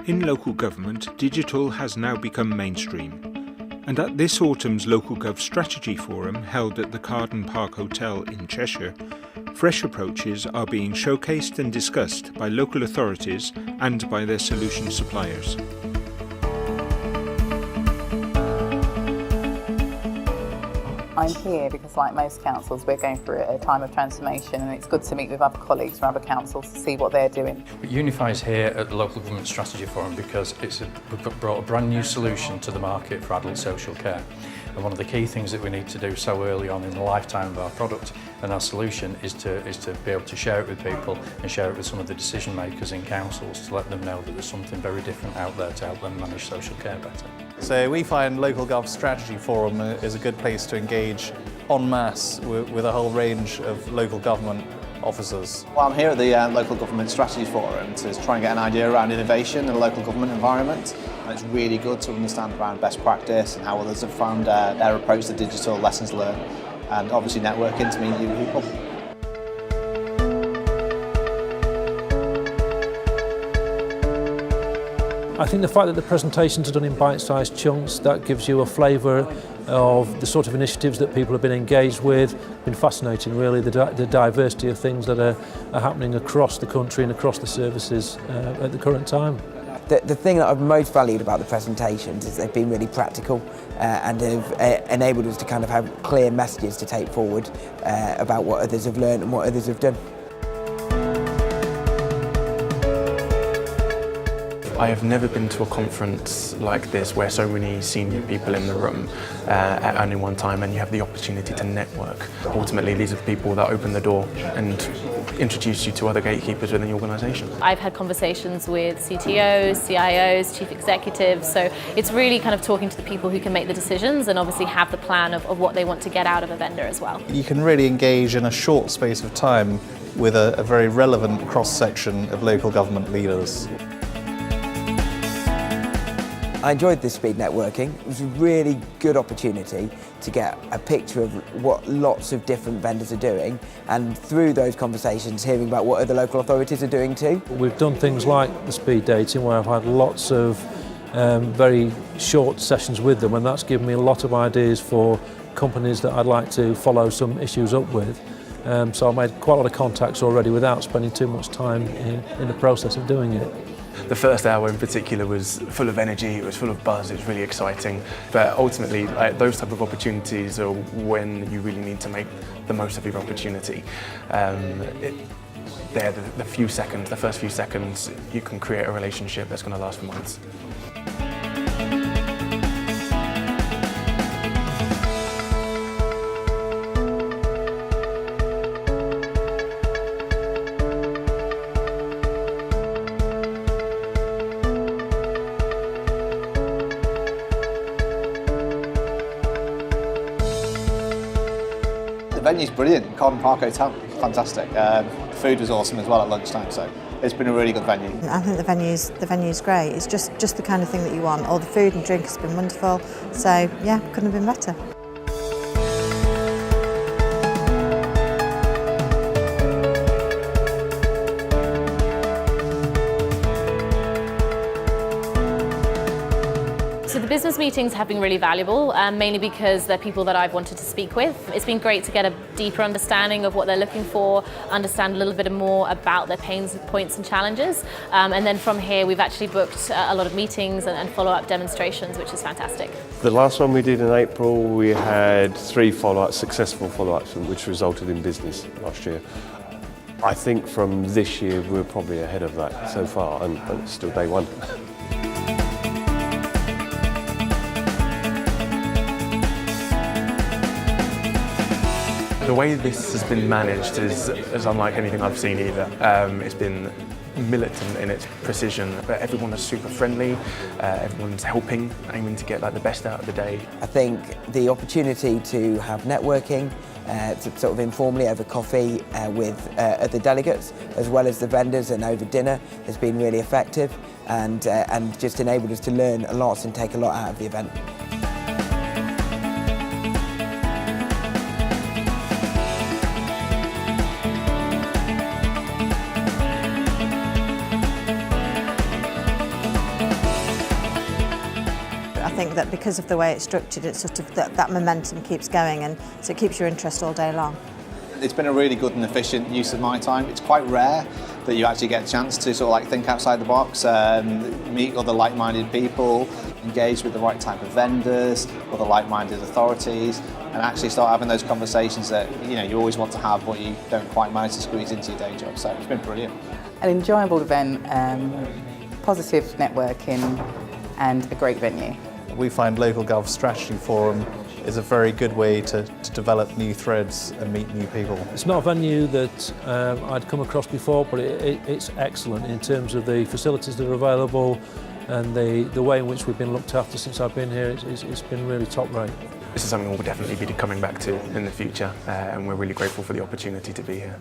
In local government, digital has now become mainstream. And at this autumn's Local Gov Strategy Forum, held at the Carden Park Hotel in Cheshire, fresh approaches are being showcased and discussed by local authorities and by their solution suppliers. I'm here because, like most councils, we're going through a time of transformation, and it's good to meet with other colleagues from other councils to see what they're doing. Unify is here at the Local Government Strategy Forum because we've brought a brand new solution to the market for adult social care. And one of the key things that we need to do so early on in the lifetime of our product and our solution is to be able to share it with people and share it with some of the decision makers in councils to let them know that there's something very different out there to help them manage social care better. So we find Local Gov Strategy Forum is a good place to engage en masse with a whole range of local government officers. Well, I'm here at the Local Government Strategy Forum to try and get an idea around innovation in the local government environment. And it's really good to understand around best practice and how others have found their approach to digital, lessons learned, and obviously networking to meet new people. I think the fact that the presentations are done in bite-sized chunks, that gives you a flavour of the sort of initiatives that people have been engaged with. It's been fascinating, really, the diversity of things that are happening across the country and across the services at the current time. The thing that I've most valued about the presentations is they've been really practical and have enabled us to kind of have clear messages to take forward about what others have learned and what others have done. I have never been to a conference like this where so many senior people in the room at only one time, and you have the opportunity to network. Ultimately, these are the people that open the door and introduce you to other gatekeepers within the organisation. I've had conversations with CTOs, CIOs, chief executives, so it's really kind of talking to the people who can make the decisions and obviously have the plan of what they want to get out of a vendor as well. You can really engage in a short space of time with a very relevant cross-section of local government leaders. I enjoyed this speed networking. It was a really good opportunity to get a picture of what lots of different vendors are doing, and through those conversations hearing about what other local authorities are doing too. We've done things like the speed dating where I've had lots of very short sessions with them, and that's given me a lot of ideas for companies that I'd like to follow some issues up with. So I made quite a lot of contacts already without spending too much time in the process of doing it. The first hour in particular was full of energy, it was full of buzz, it was really exciting. But ultimately, those type of opportunities are when you really need to make the most of your opportunity. They're the first few seconds, you can create a relationship that's going to last for months. The venue's brilliant, Carden Park Hotel, fantastic. The food was awesome as well at lunchtime, so it's been a really good venue. I think the venue's great. It's just the kind of thing that you want. All the food and drink has been wonderful, so yeah, couldn't have been better. So the business meetings have been really valuable, mainly because they're people that I've wanted to speak with. It's been great to get a deeper understanding of what they're looking for, understand a little bit more about their pains, points and challenges. And then from here we've actually booked a lot of meetings and follow-up demonstrations, which is fantastic. The last one we did in April, we had 3 successful follow-ups, which resulted in business last year. I think from this year we're probably ahead of that so far, and it's still day one. The way this has been managed is unlike anything I've seen either. It's been militant in its precision, but everyone is super friendly, everyone's helping, aiming to get the best out of the day. I think the opportunity to have networking, sort of informally over coffee with other delegates, as well as the vendors and over dinner, has been really effective and just enabled us to learn a lot and take a lot out of the event. that because of the way it's structured, it's sort of that momentum keeps going, and so it keeps your interest all day long. It's been a really good and efficient use of my time. It's quite rare that you actually get a chance to sort of like think outside the box, meet other like-minded people, engage with the right type of vendors, other like-minded authorities, and actually start having those conversations that you always want to have, but you don't quite manage to squeeze into your day job. So it's been brilliant. An enjoyable event, positive networking, and a great venue. We find Local Gov Strategy Forum is a very good way to develop new threads and meet new people. It's not a venue that I'd come across before, but it's excellent in terms of the facilities that are available and the way in which we've been looked after since I've been here. It's been really top rate. This is something we'll definitely be coming back to in the future, and we're really grateful for the opportunity to be here.